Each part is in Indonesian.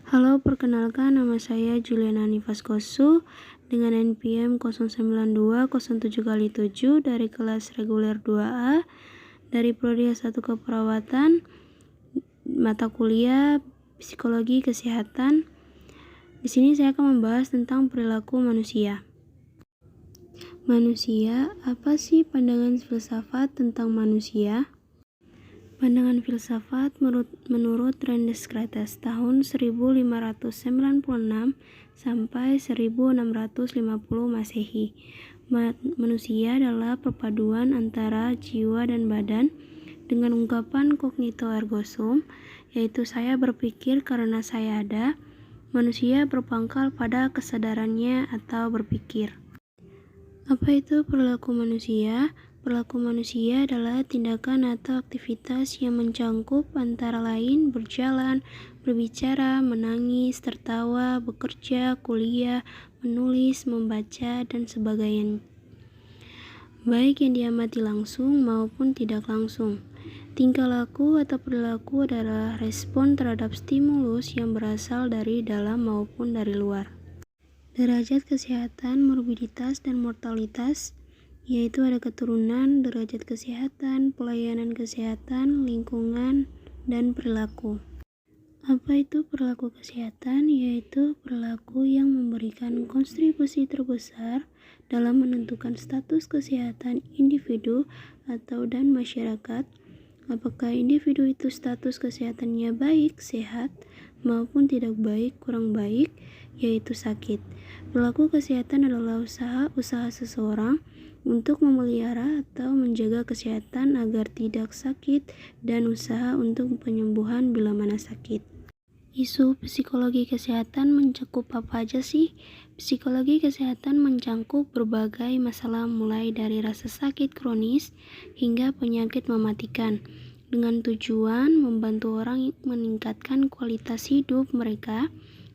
Halo, perkenalkan nama saya Juliana Nifaskosu dengan NPM 09207x7 dari kelas reguler 2A dari Prodi S1 Keperawatan, mata kuliah Psikologi Kesehatan. Di sini saya akan membahas tentang perilaku manusia. Manusia, apa sih pandangan filsafat tentang manusia? Pandangan filsafat menurut Descartes tahun 1596 sampai 1650 Masehi. Manusia adalah perpaduan antara jiwa dan badan dengan ungkapan cognito ergo sum, yaitu saya berpikir karena saya ada. Manusia berpangkal pada kesadarannya atau berpikir. Apa itu perilaku manusia? Perilaku manusia adalah tindakan atau aktivitas yang mencangkup antara lain berjalan, berbicara, menangis, tertawa, bekerja, kuliah, menulis, membaca, dan sebagainya. Baik yang diamati langsung maupun tidak langsung. Tingkah laku atau perilaku adalah respon terhadap stimulus yang berasal dari dalam maupun dari luar. Derajat kesehatan, morbiditas, dan mortalitas, yaitu ada keturunan, derajat kesehatan, pelayanan kesehatan, lingkungan, dan perilaku. Apa itu perilaku kesehatan? Yaitu perilaku yang memberikan kontribusi terbesar dalam menentukan status kesehatan individu dan masyarakat. Apakah individu itu status kesehatannya baik, sehat, maupun tidak baik, kurang baik, yaitu sakit. Perilaku kesehatan adalah usaha seseorang untuk memelihara atau menjaga kesehatan agar tidak sakit dan usaha untuk penyembuhan bila mana sakit. Isu psikologi kesehatan mencakup apa aja sih? Psikologi kesehatan mencakup berbagai masalah mulai dari rasa sakit kronis hingga penyakit mematikan, dengan tujuan membantu orang meningkatkan kualitas hidup mereka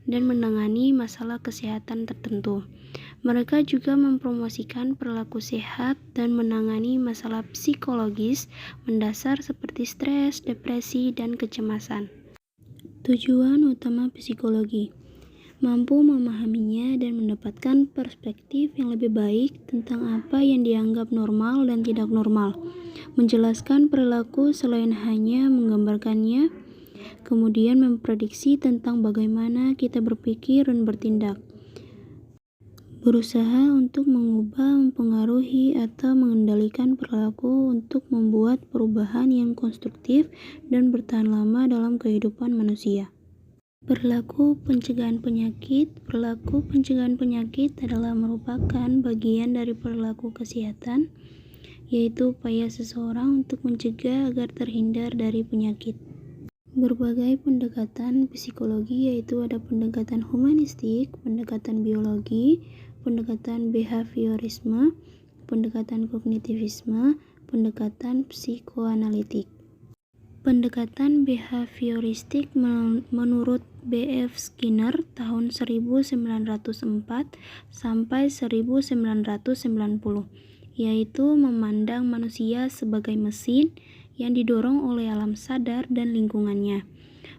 dan menangani masalah kesehatan tertentu. Mereka juga mempromosikan perilaku sehat dan menangani masalah psikologis mendasar seperti stres, depresi, dan kecemasan. Tujuan utama psikologi: mampu memahaminya dan mendapatkan perspektif yang lebih baik tentang apa yang dianggap normal dan tidak normal, menjelaskan perilaku selain hanya menggambarkannya, kemudian memprediksi tentang bagaimana kita berpikir dan bertindak, berusaha untuk mengubah, mempengaruhi, atau mengendalikan perilaku untuk membuat perubahan yang konstruktif dan bertahan lama dalam kehidupan manusia. Perilaku pencegahan penyakit. Perilaku pencegahan penyakit adalah merupakan bagian dari perilaku kesehatan, yaitu upaya seseorang untuk mencegah agar terhindar dari penyakit. Berbagai pendekatan psikologi, yaitu ada pendekatan humanistik, pendekatan biologi, pendekatan behaviorisme, pendekatan kognitivisme, pendekatan psikoanalitik. Pendekatan behavioristik menurut B.F. Skinner tahun 1904 sampai 1990, yaitu memandang manusia sebagai mesin yang didorong oleh alam sadar dan lingkungannya.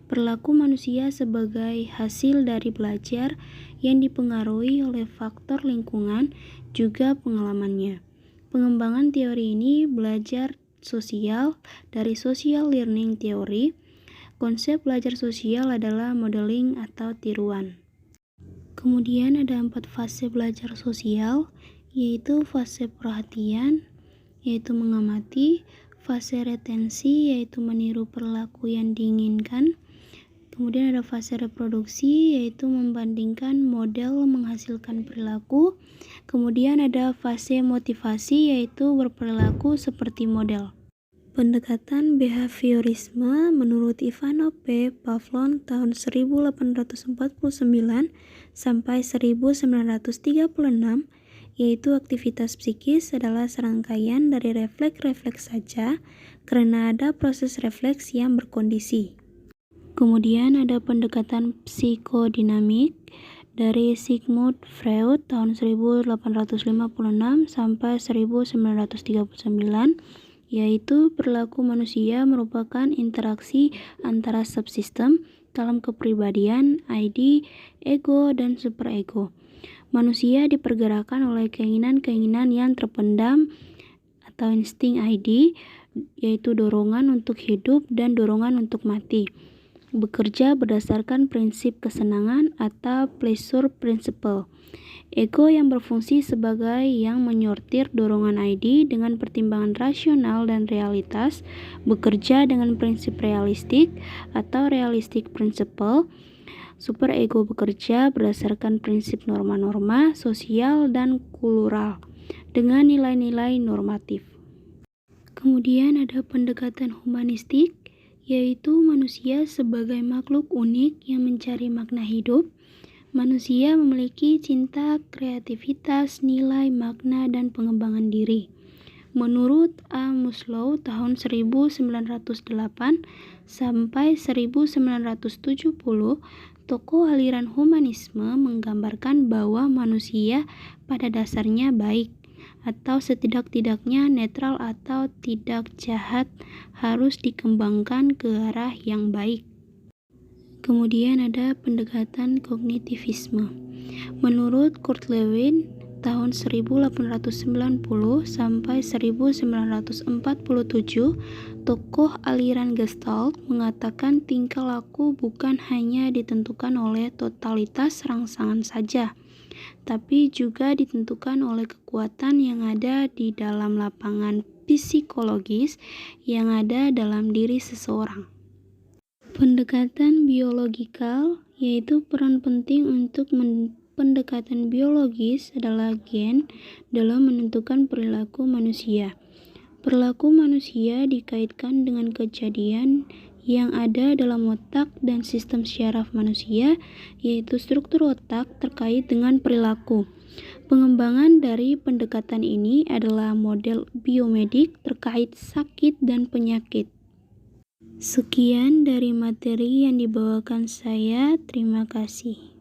Perilaku manusia sebagai hasil dari belajar yang dipengaruhi oleh faktor lingkungan juga pengalamannya. Pengembangan teori ini belajar sosial dari social learning theory. Konsep belajar sosial adalah modeling atau tiruan. Kemudian ada 4 fase belajar sosial, yaitu fase perhatian, yaitu mengamati, fase retensi, yaitu meniru perilaku yang diinginkan. Kemudian ada fase reproduksi, yaitu membandingkan model menghasilkan perilaku. Kemudian ada fase motivasi, yaitu berperilaku seperti model. Pendekatan behaviorisme menurut Ivanov P. Pavlov tahun 1849 sampai 1936, yaitu aktivitas psikis adalah serangkaian dari refleks-refleks saja karena ada proses refleks yang berkondisi. Kemudian ada pendekatan psikodinamik dari Sigmund Freud tahun 1856 sampai 1939, yaitu perilaku manusia merupakan interaksi antara subsistem, dalam kepribadian, ID, ego, dan superego. Manusia dipergerakkan oleh keinginan-keinginan yang terpendam atau insting ID, yaitu dorongan untuk hidup dan dorongan untuk mati. Bekerja berdasarkan prinsip kesenangan atau pleasure principle. Ego yang berfungsi sebagai yang menyortir dorongan ID dengan pertimbangan rasional dan realitas, bekerja dengan prinsip realistik atau realistic principle. Superego bekerja berdasarkan prinsip norma-norma sosial dan kultural dengan nilai-nilai normatif. Kemudian ada pendekatan humanistik, yaitu manusia sebagai makhluk unik yang mencari makna hidup. Manusia memiliki cinta, kreativitas, nilai, makna, dan pengembangan diri. Menurut A. Maslow tahun 1908 sampai 1970, tokoh aliran humanisme menggambarkan bahwa manusia pada dasarnya baik, atau setidak-tidaknya netral atau tidak jahat, harus dikembangkan ke arah yang baik. Kemudian ada pendekatan kognitivisme. Menurut Kurt Lewin tahun 1890 sampai 1947, tokoh aliran Gestalt mengatakan tingkah laku bukan hanya ditentukan oleh totalitas rangsangan saja, tapi juga ditentukan oleh kekuatan yang ada di dalam lapangan psikologis yang ada dalam diri seseorang. Pendekatan biologikal, yaitu peran penting untuk pendekatan biologis adalah gen dalam menentukan perilaku manusia. Perilaku manusia dikaitkan dengan kejadian yang ada dalam otak dan sistem syaraf manusia, yaitu struktur otak terkait dengan perilaku. Pengembangan dari pendekatan ini adalah model biomedik terkait sakit dan penyakit. Sekian dari materi yang dibawakan saya. Terima kasih.